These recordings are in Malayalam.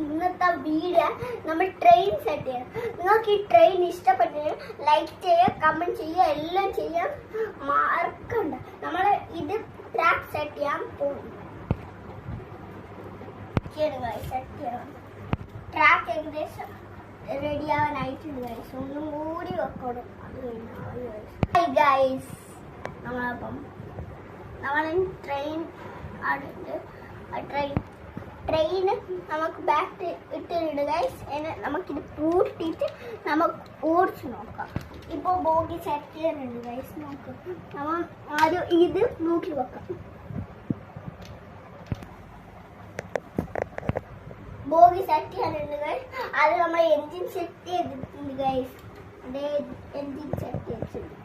ഇന്നത്തെ വീഡിയോ നമ്മൾ ട്രെയിൻ സെറ്റ് ചെയ്യാം. നിങ്ങൾക്ക് ഈ ട്രെയിൻ ഇഷ്ടപ്പെട്ടെങ്കിൽ ലൈക്ക് ചെയ്യുക, കമന്റ് ചെയ്യുക, എല്ലാം ചെയ്യാൻ മറക്കണ്ട. നമ്മൾ ഇത് ട്രാക്ക് സെറ്റ് ചെയ്യാൻ പോകും. സെറ്റ് ചെയ്യണം. ട്രാക്ക് ഏകദേശം റെഡി ആവാനായിട്ടുണ്ട് ഗൈസ്. ഒന്നും കൂടി വെക്കണം. അത് കഴിഞ്ഞാൽ ഗൈസ് നമ്മളപ്പം നമ്മൾ ട്രെയിൻ അടുത്ത് ട്രെയിന് നമുക്ക് ബാക്ക് ഇട്ടിട്ടുണ്ട് ഗൈസ്. നമുക്കിത് പൂട്ടിയിട്ട് നമുക്ക് ഓടിച്ച് നോക്കാം. ഇപ്പോൾ ബോഗി സെറ്റ് ചെയ്യുന്നുണ്ട് ഗൈസ്. നോക്കാം, നമ്മൾ ആദ്യം ഇത് നോക്കി വെക്കാം. ബോഗി സെറ്റ് ചെയ്യാനുണ്ട് ഗൈസ്. അത് നമ്മൾ എൻജിൻ സെറ്റ് ചെയ്തിട്ടുണ്ട് ഗൈസ്. അതേ എൻജിൻ സെറ്റ് ചെയ്തിട്ടുണ്ട്.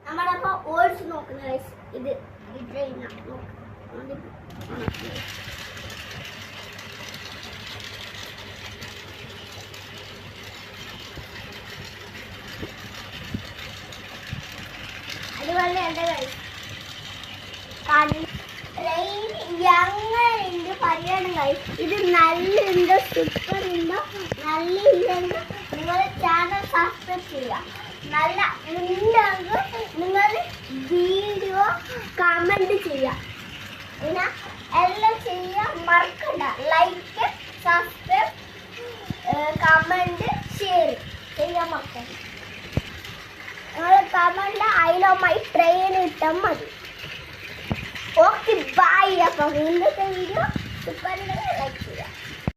നമ്മളപ്പോൾ ഓടിച്ച് നോക്കുന്നു ഗൈസ്. ഇത് ഈ ട്രെയിനാണ് നോക്കാം. അതുപോലെ എൻ്റെ ഗൈസ് ട്രെയിൻ എങ്ങനെയുണ്ട് പറയണം ഗൈസ്. ഇത് നല്ലുണ്ടോ സൂപ്പർ ഉണ്ടോ നല്ല ഇല്ലെന്ന് നിങ്ങൾ ചാനൽ സബ്സ്ക്രൈബ് ചെയ്യുക. നല്ല ഉണ്ടെങ്കിൽ നിങ്ങൾ വീഡിയോ കമന്റ് ചെയ്യുക. പിന്നെ എല്ലാം ചെയ്യാൻ മറക്കണ്ട. ലൈക്ക്, സബ്സ്ക്രൈബ്, കമന്റ്, ഷെയർ ചെയ്യാൻ മറക്കണ്ട. നിങ്ങൾ comment I love my train ഇട്ടാൽ മതി. Okay bye. അപ്പോൾ ഇന്നത്തെ വീഡിയോ സൂപ്പർ ലൈക്ക്